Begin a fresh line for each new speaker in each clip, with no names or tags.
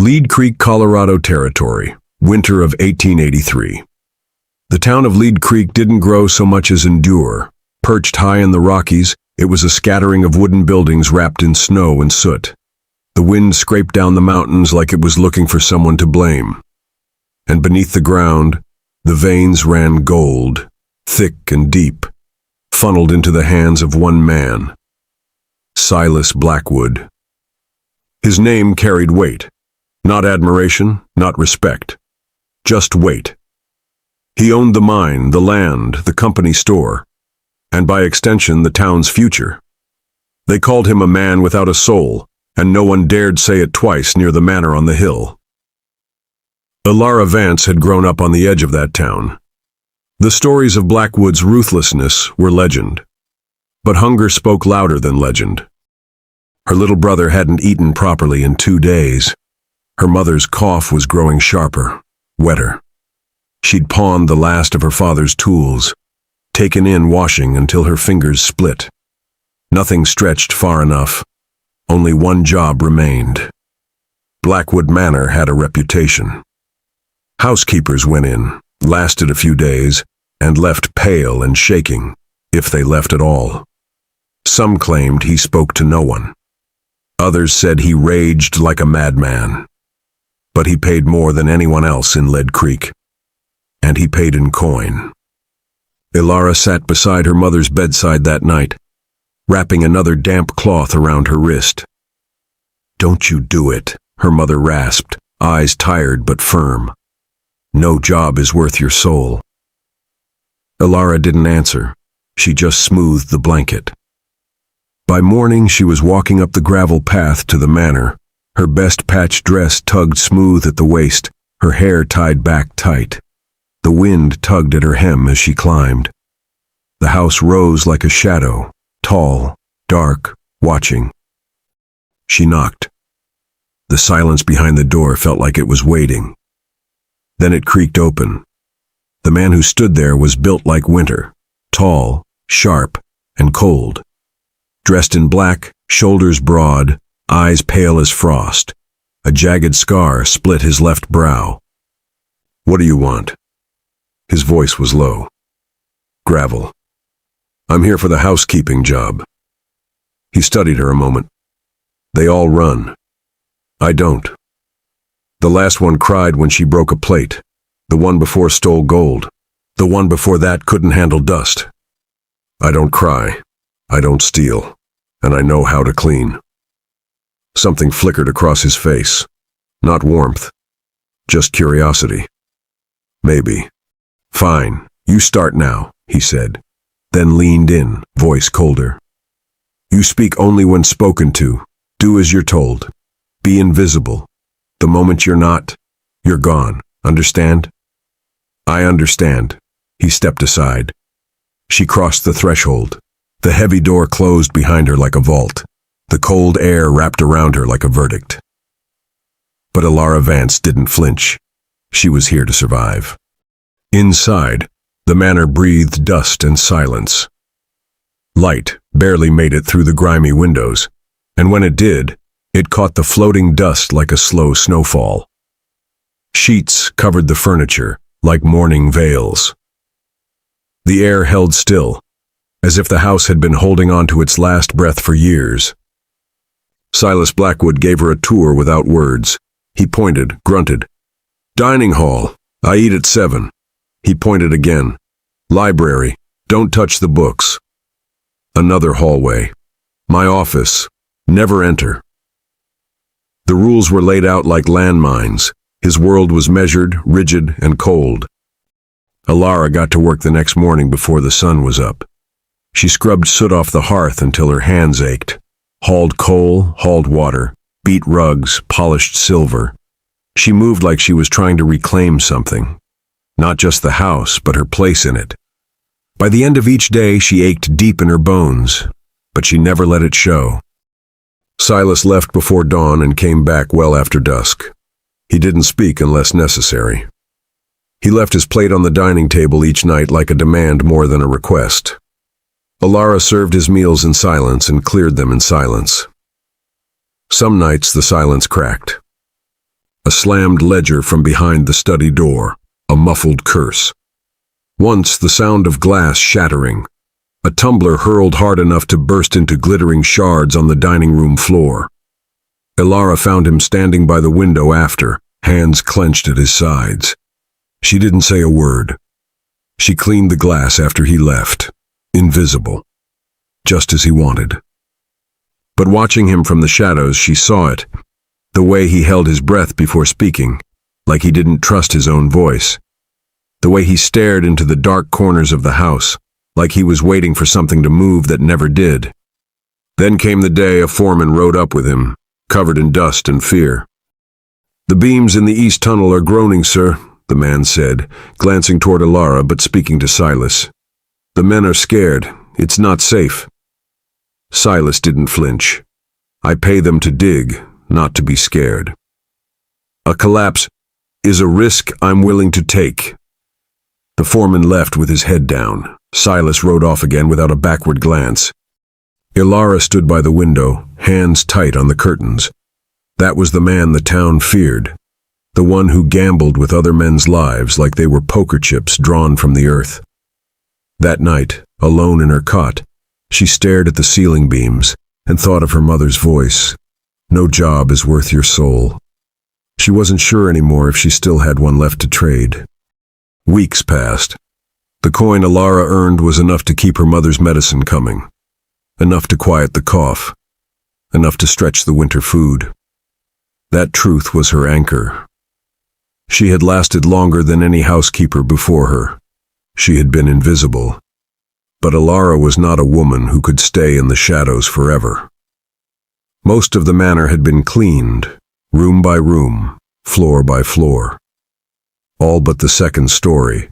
Lead Creek, Colorado Territory, winter of 1883. The town of Lead Creek didn't grow so much as endure. Perched high in the Rockies, it was a scattering of wooden buildings wrapped in snow and soot. The wind scraped down the mountains like it was looking for someone to blame. And beneath the ground, the veins ran gold, thick and deep, funneled into the hands of one man, Silas Blackwood. His name carried weight. Not admiration, not respect. Just weight. He owned the mine, the land, the company store, and by extension the town's future. They called him a man without a soul, and no one dared say it twice near the manor on the hill. Elara Vance had grown up on the edge of that town. The stories of Blackwood's ruthlessness were legend, but hunger spoke louder than legend. Her little brother hadn't eaten properly in 2 days. Her mother's cough was growing sharper, wetter. She'd pawned the last of her father's tools, taken in washing until her fingers split. Nothing stretched far enough. Only one job remained. Blackwood Manor had a reputation. Housekeepers went in, lasted a few days, and left pale and shaking, if they left at all. Some claimed he spoke to no one. Others said he raged like a madman. But he paid more than anyone else in Lead Creek. And he paid in coin. Elara sat beside her mother's bedside that night, wrapping another damp cloth around her wrist. "Don't you do it," her mother rasped, eyes tired but firm. "No job is worth your soul." Elara didn't answer. She just smoothed the blanket. By morning, she was walking up the gravel path to the manor, her best patched dress tugged smooth at the waist, her hair tied back tight. The wind tugged at her hem as she climbed. The house rose like a shadow, tall, dark, watching. She knocked. The silence behind the door felt like it was waiting. Then it creaked open. The man who stood there was built like winter, tall, sharp, and cold. Dressed in black, shoulders broad, eyes pale as frost. A jagged scar split his left brow. "What do you want?" His voice was low. "Gravel. I'm here for the housekeeping job." He studied her a moment. "They all run. I don't. The last one cried when she broke a plate. The one before stole gold. The one before that couldn't handle dust. I don't cry. I don't steal. And I know how to clean." Something flickered across his face. Not warmth. Just curiosity. "Maybe." "Fine, you start now," he said, then leaned in, voice colder. "You speak only when spoken to. Do as you're told. Be invisible. The moment you're not, you're gone. Understand?" "I understand." He stepped aside. She crossed the threshold. The heavy door closed behind her like a vault. The cold air wrapped around her like a verdict. But Elara Vance didn't flinch. She was here to survive. Inside, the manor breathed dust and silence. Light barely made it through the grimy windows, and when it did, it caught the floating dust like a slow snowfall. Sheets covered the furniture like mourning veils. The air held still, as if the house had been holding on to its last breath for years. Silas Blackwood gave her a tour without words. He pointed, grunted. "Dining hall. I eat at 7. He pointed again. "Library. Don't touch the books." Another hallway. "My office. Never enter." The rules were laid out like landmines. His world was measured, rigid, and cold. Elara got to work the next morning before the sun was up. She scrubbed soot off the hearth until her hands ached, hauled coal, hauled water, beat rugs, polished silver. She moved like she was trying to reclaim something. Not just the house, but her place in it. By the end of each day, she ached deep in her bones, but she never let it show. Silas left before dawn and came back well after dusk. He didn't speak unless necessary. He left his plate on the dining table each night like a demand more than a request. Elara served his meals in silence and cleared them in silence. Some nights the silence cracked. a slammed ledger from behind the study door, a muffled curse. Once the sound of glass shattering, a tumbler hurled hard enough to burst into glittering shards on the dining room floor. Ilara found him standing by the window after, hands clenched at his sides. She didn't say a word. She cleaned the glass after he left, invisible, just as he wanted. But watching him from the shadows, she saw it, the way he held his breath before speaking, like he didn't trust his own voice. The way he stared into the dark corners of the house, like he was waiting for something to move that never did. Then came the day a foreman rode up with him, covered in dust and fear. "The beams in the east tunnel are groaning, sir," the man said, glancing toward Ilara but speaking to Silas. "The men are scared. It's not safe." Silas didn't flinch. "I pay them to dig, not to be scared. A collapse is a risk I'm willing to take." The foreman left with his head down. Silas rode off again without a backward glance. Ilara stood by the window, hands tight on the curtains. That was the man the town feared, the one who gambled with other men's lives like they were poker chips drawn from the earth. That night, alone in her cot, she stared at the ceiling beams and thought of her mother's voice. "No job is worth your soul." She wasn't sure anymore if she still had one left to trade. Weeks passed. The coin Ilara earned was enough to keep her mother's medicine coming, enough to quiet the cough, enough to stretch the winter food. That truth was her anchor. She had lasted longer than any housekeeper before her. She had been invisible. But Ilara was not a woman who could stay in the shadows forever. Most of the manor had been cleaned, room by room, floor by floor. All but the second story.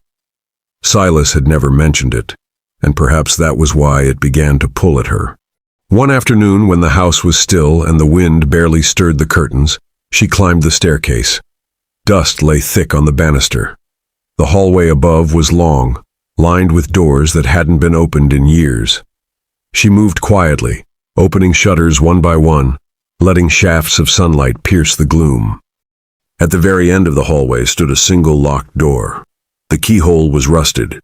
Silas had never mentioned it, and perhaps that was why it began to pull at her. One afternoon, when the house was still and the wind barely stirred the curtains, she climbed the staircase. Dust lay thick on the banister. The hallway above was long, lined with doors that hadn't been opened in years. She moved quietly, opening shutters one by one, letting shafts of sunlight pierce the gloom. At the very end of the hallway stood a single locked door. The keyhole was rusted,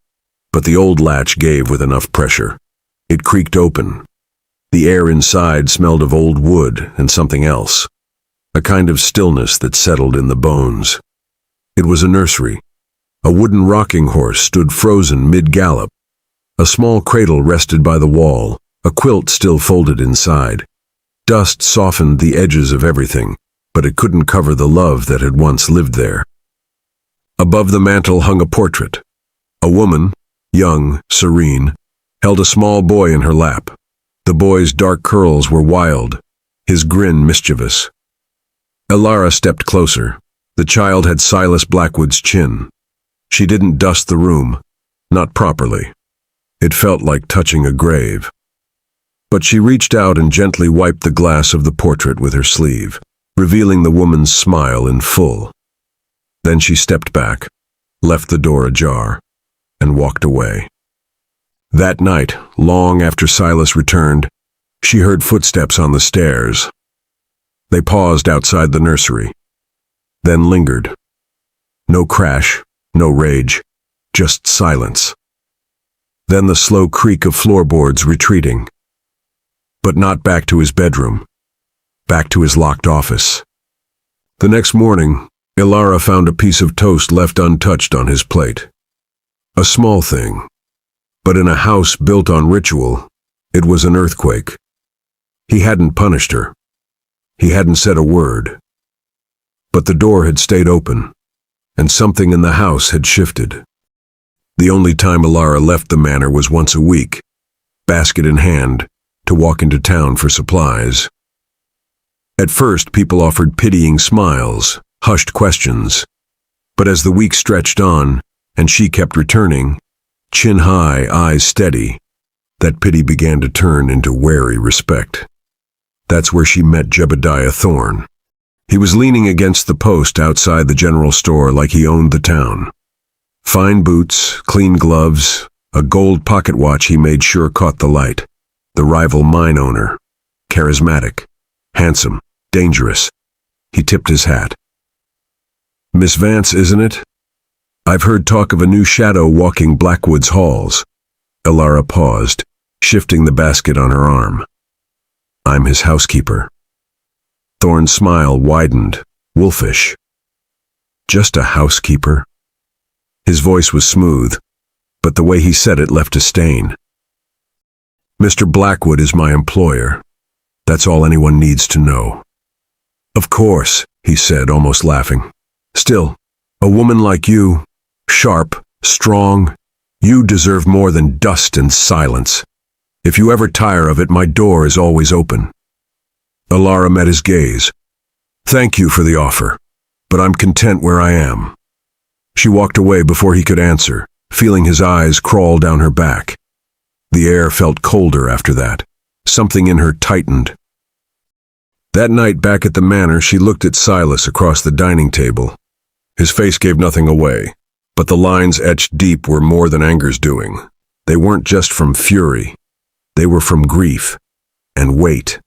but the old latch gave with enough pressure. It creaked open. The air inside smelled of old wood and something else, a kind of stillness that settled in the bones. It was a nursery. A wooden rocking horse stood frozen mid-gallop. A small cradle rested by the wall, a quilt still folded inside. Dust softened the edges of everything, but it couldn't cover the love that had once lived there. Above the mantel hung a portrait. A woman, young, serene, held a small boy in her lap. The boy's dark curls were wild, his grin mischievous. Ilara stepped closer. The child had Silas Blackwood's chin. She didn't dust the room, not properly. It felt like touching a grave. But she reached out and gently wiped the glass of the portrait with her sleeve, revealing the woman's smile in full. Then she stepped back, left the door ajar, and walked away. That night, long after Silas returned, she heard footsteps on the stairs. They paused outside the nursery, then lingered. No crash, no rage, just silence. Then the slow creak of floorboards retreating. But not back to his bedroom, back to his locked office. The next morning, Ilara found a piece of toast left untouched on his plate. A small thing, but in a house built on ritual, it was an earthquake. He hadn't punished her. He hadn't said a word. But the door had stayed open, and something in the house had shifted. The only time Ilara left the manor was once a week, basket in hand, to walk into town for supplies. At first, people offered pitying smiles, hushed questions. But as the weeks stretched on, and she kept returning, chin high, eyes steady, that pity began to turn into wary respect. That's where she met Jebediah Thorne. He was leaning against the post outside the general store like he owned the town. Fine boots, clean gloves, a gold pocket watch he made sure caught the light. The rival mine owner. Charismatic, handsome, dangerous. He tipped his hat. Miss Vance, isn't it? I've heard talk of a new shadow walking Blackwood's halls. Elara paused, shifting the basket on her arm. I'm his housekeeper. Thorne's smile widened, wolfish. Just a housekeeper? His voice was smooth, but the way he said it left a stain. Mr. Blackwood is my employer. That's all anyone needs to know. Of course, he said, almost laughing. Still, a woman like you, sharp, strong, you deserve more than dust and silence. If you ever tire of it, my door is always open. Elara met his gaze. Thank you for the offer, but I'm content where I am. She walked away before he could answer, feeling his eyes crawl down her back. The air felt colder after that. Something in her tightened. That night back at the manor, she looked at Silas across the dining table. His face gave nothing away, but the lines etched deep were more than anger's doing. They weren't just from fury. They were from grief and weight.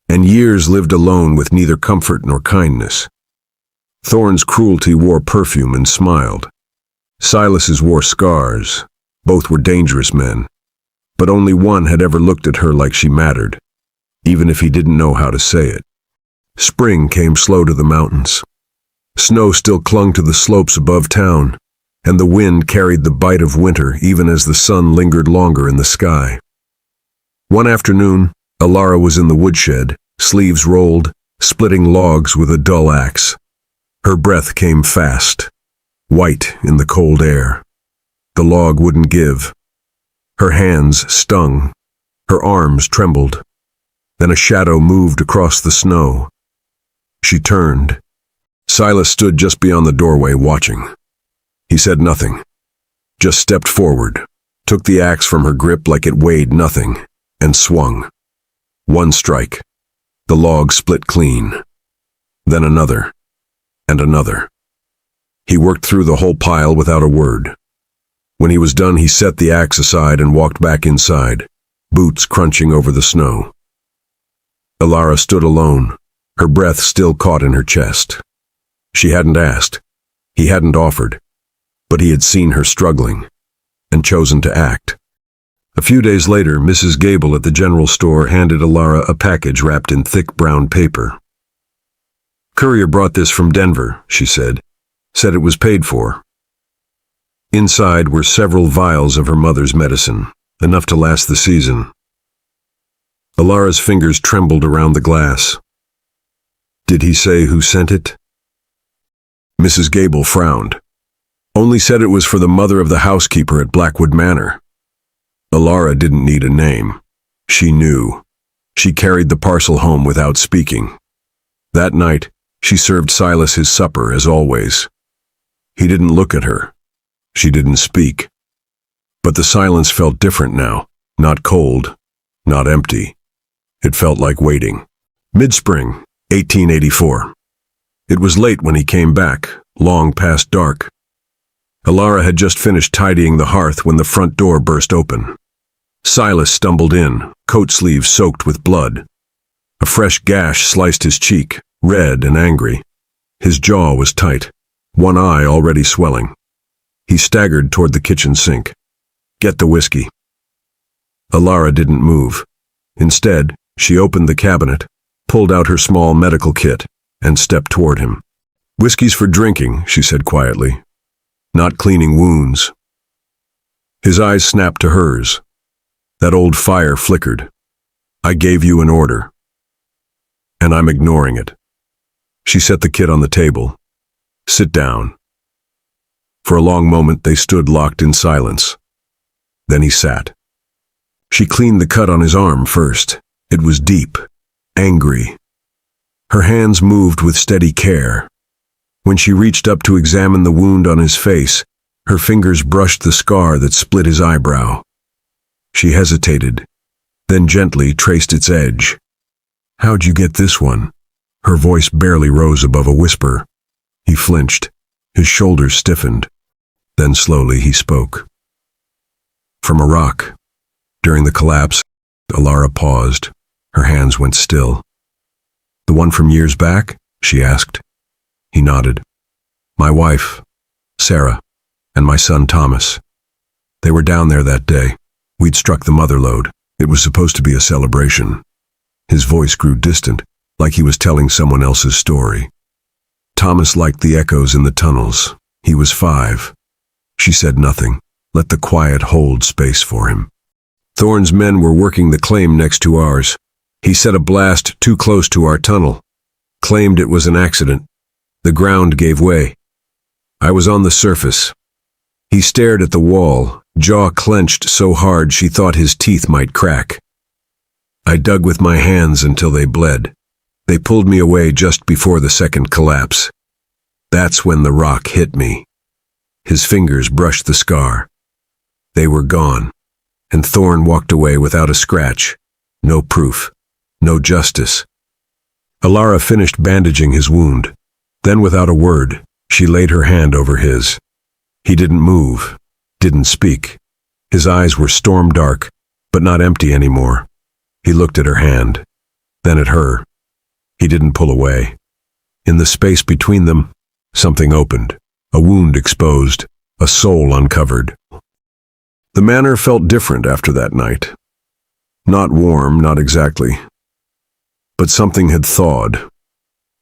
And years lived alone with neither comfort nor kindness. Thorne's cruelty wore perfume and smiled. Silas's wore scars. Both were dangerous men. But only one had ever looked at her like she mattered, even if he didn't know how to say it. Spring came slow to the mountains. Snow still clung to the slopes above town, and the wind carried the bite of winter even as the sun lingered longer in the sky. One afternoon, Elara was in the woodshed, sleeves rolled, splitting logs with a dull axe. Her breath came fast, white in the cold air. The log wouldn't give. Her hands stung. Her arms trembled. Then a shadow moved across the snow. She turned. Silas stood just beyond the doorway watching. He said nothing, just stepped forward, took the axe from her grip like it weighed nothing, and swung. One strike. The log split clean. Then another, and another. He worked through the whole pile without a word. When he was done, he set the axe aside and walked back inside, boots crunching over the snow. Elara stood alone, her breath still caught in her chest. She hadn't asked. He hadn't offered. But he had seen her struggling, and chosen to act. A few days later, Mrs. Gable at the general store handed Elara a package wrapped in thick brown paper. "Courier brought this from Denver," she said. "Said it was paid for." Inside were several vials of her mother's medicine, enough to last the season. Elara's fingers trembled around the glass. "Did he say who sent it?" Mrs. Gable frowned. "Only said it was for the mother of the housekeeper at Blackwood Manor." Elara didn't need a name. She knew. She carried the parcel home without speaking. That night, she served Silas his supper as always. He didn't look at her. She didn't speak. But the silence felt different now, not cold, not empty. It felt like waiting. Mid-spring, 1884. It was late when he came back, long past dark. Elara had just finished tidying the hearth when the front door burst open. Silas stumbled in, coat sleeves soaked with blood. A fresh gash sliced his cheek, red and angry. His jaw was tight, one eye already swelling. He staggered toward the kitchen sink. "Get the whiskey." Elara didn't move. Instead, she opened the cabinet, pulled out her small medical kit, and stepped toward him. "Whiskey's for drinking," she said quietly, "not cleaning wounds." His eyes snapped to hers. That old fire flickered. "I gave you an order, and I'm ignoring it." She set the kit on the table. "Sit down." For a long moment they stood locked in silence. Then he sat. She cleaned the cut on his arm first. It was deep, angry. Her hands moved with steady care. When she reached up to examine the wound on his face, her fingers brushed the scar that split his eyebrow. She hesitated, then gently traced its edge. "How'd you get this one?" Her voice barely rose above a whisper. He flinched. His shoulders stiffened. Then slowly he spoke. "From a rock. During the collapse," Elara paused. Her hands went still. "The one from years back?" she asked. He nodded. My wife, Sarah, and my son Thomas. They were down there that day. We'd struck the mother lode. It was supposed to be a celebration. His voice grew distant, like he was telling someone else's story. Thomas liked the echoes in the tunnels. He was 5. She said nothing. Let the quiet hold space for him. Thorne's men were working the claim next to ours. He set a blast too close to our tunnel. Claimed it was an accident. The ground gave way. I was on the surface. He stared at the wall, jaw clenched so hard she thought his teeth might crack. I dug with my hands until they bled. They pulled me away just before the second collapse. That's when the rock hit me. His fingers brushed the scar. They were gone, and Thorne walked away without a scratch. No proof. No justice. Alara finished bandaging his wound. Then, without a word, she laid her hand over his. He didn't move, didn't speak. His eyes were storm dark, but not empty anymore. He looked at her hand, then at her. He didn't pull away. In the space between them, something opened, a wound exposed, a soul uncovered. The manor felt different after that night. Not warm, not exactly. But something had thawed.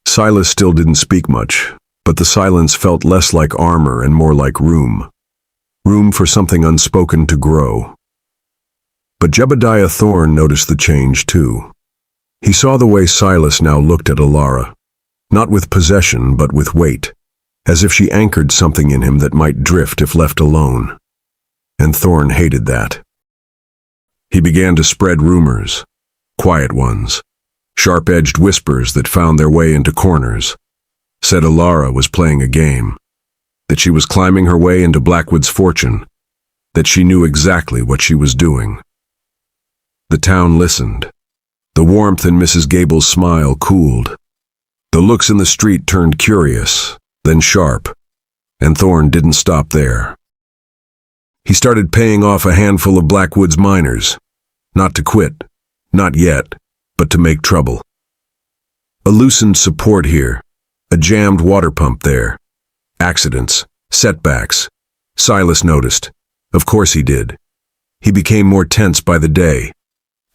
Silas still didn't speak much, but the silence felt less like armor and more like room. Room for something unspoken to grow. But Jebediah Thorne noticed the change too. He saw the way Silas now looked at Alara, not with possession but with weight, as if she anchored something in him that might drift if left alone. And Thorne hated that. He began to spread rumors, quiet ones, sharp-edged whispers that found their way into corners. Said Alara was playing a game, that she was climbing her way into Blackwood's fortune, that she knew exactly what she was doing. The town listened. The warmth in Mrs. Gable's smile cooled. The looks in the street turned curious, then sharp, and Thorne didn't stop there. He started paying off a handful of Blackwood's miners, not to quit, not yet, but to make trouble. A loosened support here, a jammed water pump there. Accidents, setbacks. Silas noticed. Of course he did. He became more tense by the day.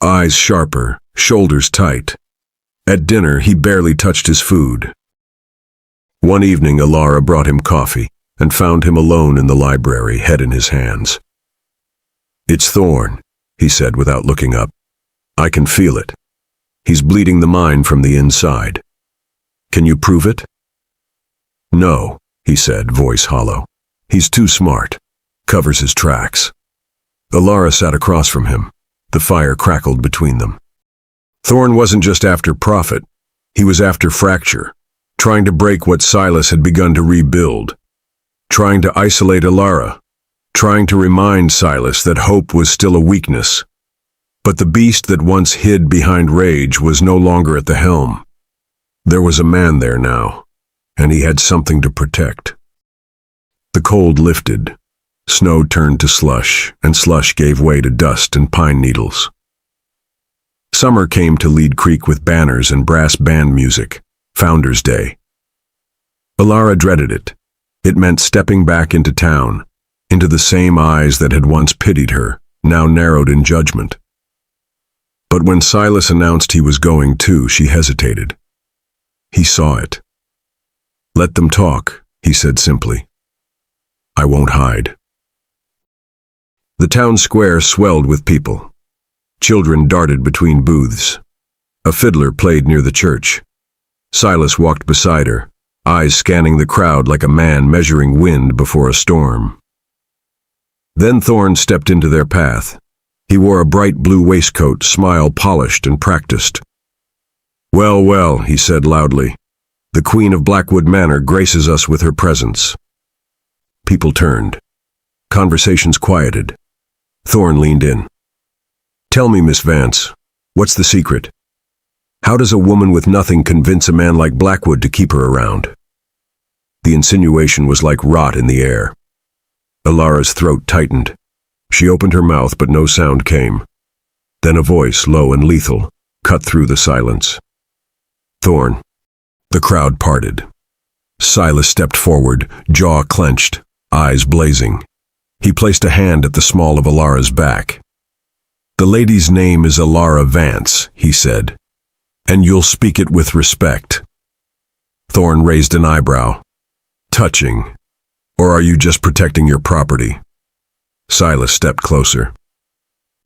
Eyes sharper, shoulders tight. At dinner, he barely touched his food. One evening, Alara brought him coffee and found him alone in the library, head in his hands. "It's Thorne," he said without looking up. "I can feel it. He's bleeding the mind from the inside. Can you prove it?" "No," he said, voice hollow. "He's too smart. Covers his tracks." Alara sat across from him. The fire crackled between them. Thorne wasn't just after profit. He was after fracture, trying to break what Silas had begun to rebuild, trying to isolate Alara, trying to remind Silas that hope was still a weakness. But the beast that once hid behind rage was no longer at the helm. There was a man there now, and he had something to protect. The cold lifted. Snow turned to slush, and slush gave way to dust and pine needles. Summer came to Lead Creek with banners and brass band music. Founders' Day. Alara dreaded it. It meant stepping back into town, into the same eyes that had once pitied her, now narrowed in judgment. But when Silas announced he was going too, she hesitated. He saw it. "Let them talk," he said simply. "I won't hide." The town square swelled with people. Children darted between booths. A fiddler played near the church. Silas walked beside her, eyes scanning the crowd like a man measuring wind before a storm. Then Thorne stepped into their path. He wore a bright blue waistcoat, smile polished and practiced. "Well, well," he said loudly. "The Queen of Blackwood Manor graces us with her presence." People turned. Conversations quieted. Thorne leaned in. "Tell me, Miss Vance, what's the secret? How does a woman with nothing convince a man like Blackwood to keep her around?" The insinuation was like rot in the air. Alara's throat tightened. She opened her mouth, but no sound came. Then a voice, low and lethal, cut through the silence. "Thorne." The crowd parted. Silas stepped forward, jaw clenched, eyes blazing. He placed a hand at the small of Alara's back. "The lady's name is Alara Vance," he said, "and you'll speak it with respect." Thorne raised an eyebrow. "Touching? Or are you just protecting your property?" Silas stepped closer.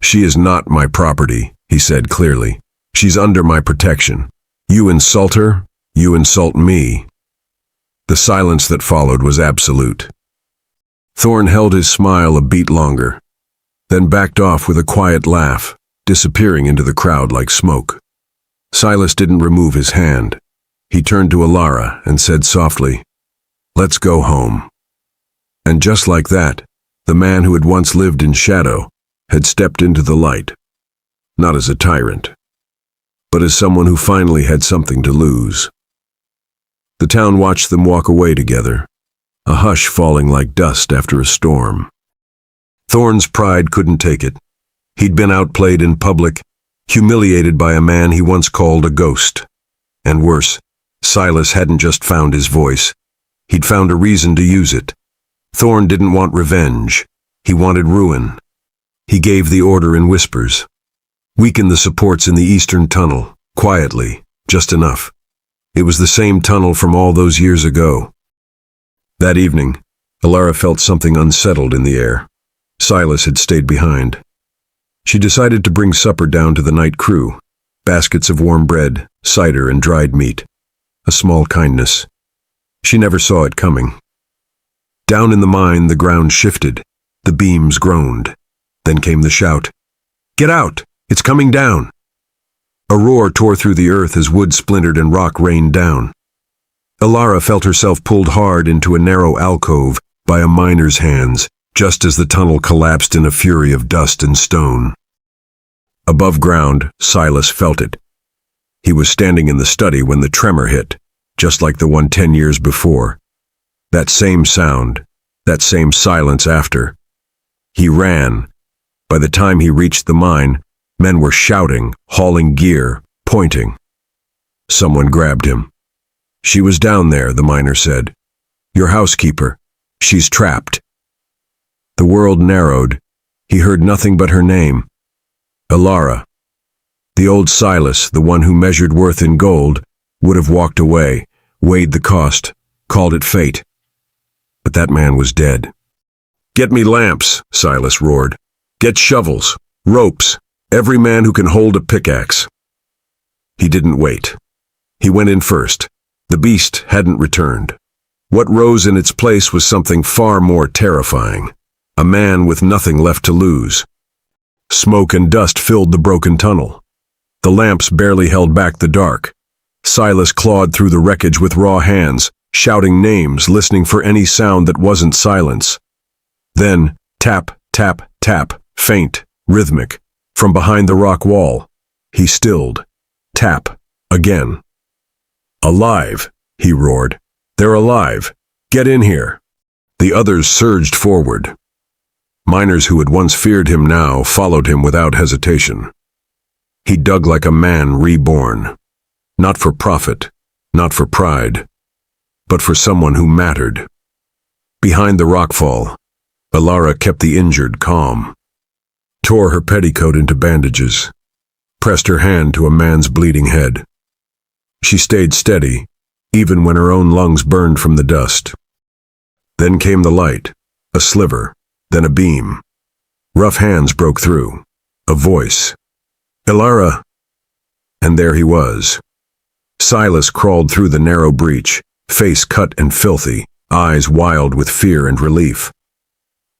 "She is not my property," he said clearly. "She's under my protection. You insult her, you insult me." The silence that followed was absolute. Thorne held his smile a beat longer, then backed off with a quiet laugh, disappearing into the crowd like smoke. Silas didn't remove his hand. He turned to Alara and said softly, "Let's go home." And just like that, the man who had once lived in shadow had stepped into the light, not as a tyrant, but as someone who finally had something to lose. The town watched them walk away together, a hush falling like dust after a storm. Thorne's pride couldn't take it. He'd been outplayed in public, humiliated by a man he once called a ghost. And worse, Silas hadn't just found his voice. He'd found a reason to use it. Thorne didn't want revenge. He wanted ruin. He gave the order in whispers. "Weaken the supports in the eastern tunnel, quietly, just enough." It was the same tunnel from all those years ago. That evening, Alara felt something unsettled in the air. Silas had stayed behind. She decided to bring supper down to the night crew, baskets of warm bread, cider, and dried meat. A small kindness. She never saw it coming. Down in the mine, the ground shifted. The beams groaned. Then came the shout, "Get out! It's coming down!" A roar tore through the earth as wood splintered and rock rained down. Alara felt herself pulled hard into a narrow alcove by a miner's hands, just as the tunnel collapsed in a fury of dust and stone. Above ground, Silas felt it. He was standing in the study when the tremor hit, just like the one 10 years before. That same sound, that same silence after. He ran. By the time he reached the mine, men were shouting, hauling gear, pointing. Someone grabbed him. "She was down there," the miner said. "Your housekeeper. She's trapped." The world narrowed. He heard nothing but her name. Alara. The old Silas, the one who measured worth in gold, would have walked away, weighed the cost, called it fate. But that man was dead. "Get me lamps," Silas roared. "Get shovels, ropes, every man who can hold a pickaxe." He didn't wait. He went in first. The beast hadn't returned. What rose in its place was something far more terrifying. A man with nothing left to lose. Smoke and dust filled the broken tunnel. The lamps barely held back the dark. Silas clawed through the wreckage with raw hands, shouting names, listening for any sound that wasn't silence. Then, tap, tap, tap, faint, rhythmic, from behind the rock wall. He stilled. Tap, again. "Alive," he roared. "They're alive. Get in here." The others surged forward. Miners who had once feared him now followed him without hesitation. He dug like a man reborn. Not for profit, not for pride, but for someone who mattered. Behind the rockfall, Alara kept the injured calm. Tore her petticoat into bandages. Pressed her hand to a man's bleeding head. She stayed steady, even when her own lungs burned from the dust. Then came the light, a sliver, then a beam. Rough hands broke through. A voice. "Alara!" And there he was. Silas crawled through the narrow breach, face cut and filthy, eyes wild with fear and relief.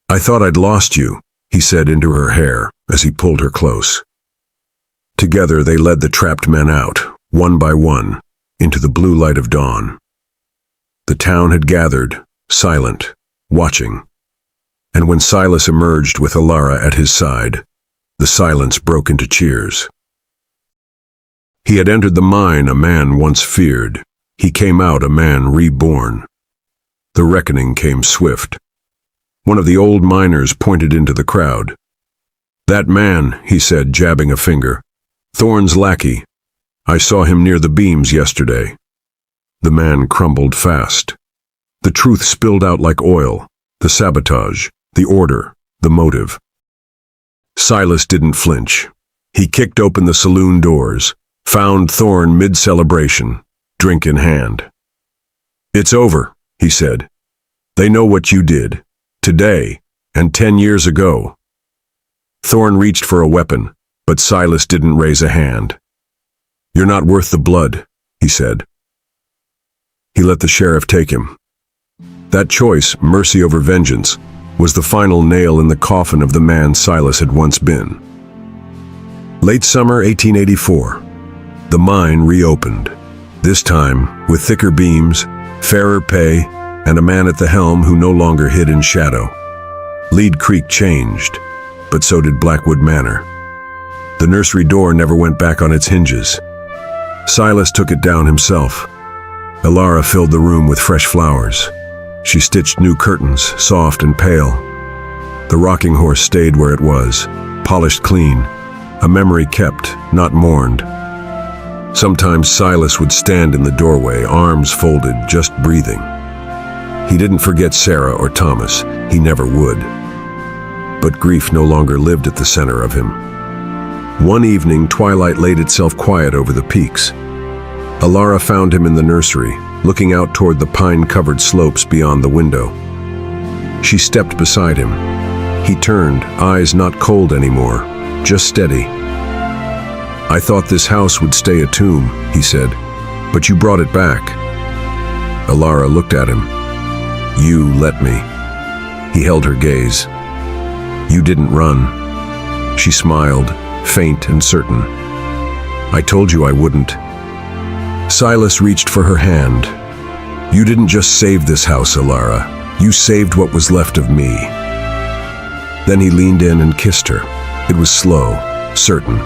"I thought I'd lost you," he said into her hair as he pulled her close. Together they led the trapped men out, one by one, into the blue light of dawn. The town had gathered, silent, watching. And when Silas emerged with Alara at his side, the silence broke into cheers. He had entered the mine a man once feared. He came out a man reborn. The reckoning came swift. One of the old miners pointed into the crowd. "That man," he said, jabbing a finger. "Thorne's lackey. I saw him near the beams yesterday." The man crumbled fast. The truth spilled out like oil. The sabotage, the order, the motive. Silas didn't flinch. He kicked open the saloon doors, found Thorne mid-celebration, drink in hand. "It's over," he said. "They know what you did, today, and 10 years ago." Thorne reached for a weapon, but Silas didn't raise a hand. "You're not worth the blood," he said. He let the sheriff take him. That choice, mercy over vengeance, was the final nail in the coffin of the man Silas had once been. Late summer 1884. The mine reopened, this time with thicker beams, fairer pay, and a man at the helm who no longer hid in shadow. Lead Creek changed, but so did Blackwood Manor. The nursery door never went back on its hinges. Silas took it down himself. Elara filled the room with fresh flowers. She stitched new curtains, soft and pale. The rocking horse stayed where it was, polished clean, a memory kept, not mourned. Sometimes Silas would stand in the doorway, arms folded, just breathing. He didn't forget Sarah or Thomas, he never would. But grief no longer lived at the center of him. One evening, twilight laid itself quiet over the peaks. Elara found him in the nursery, looking out toward the pine-covered slopes beyond the window. She stepped beside him. He turned, eyes not cold anymore, just steady. "I thought this house would stay a tomb," he said, "but you brought it back." Elara looked at him. "You let me." He held her gaze. "You didn't run." She smiled, faint and certain. "I told you I wouldn't." Silas reached for her hand. "You didn't just save this house, Elara. You saved what was left of me." Then he leaned in and kissed her. It was slow, certain.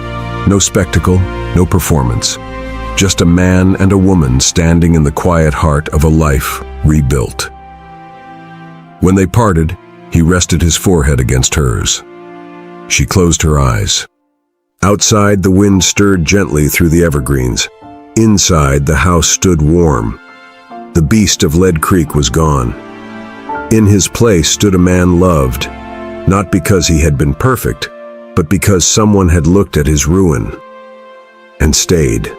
No spectacle, no performance. Just a man and a woman standing in the quiet heart of a life rebuilt. When they parted, he rested his forehead against hers. She closed her eyes. Outside, the wind stirred gently through the evergreens. Inside, the house stood warm. The beast of Lead Creek was gone. In his place stood a man loved, not because he had been perfect, but because someone had looked at his ruin and stayed.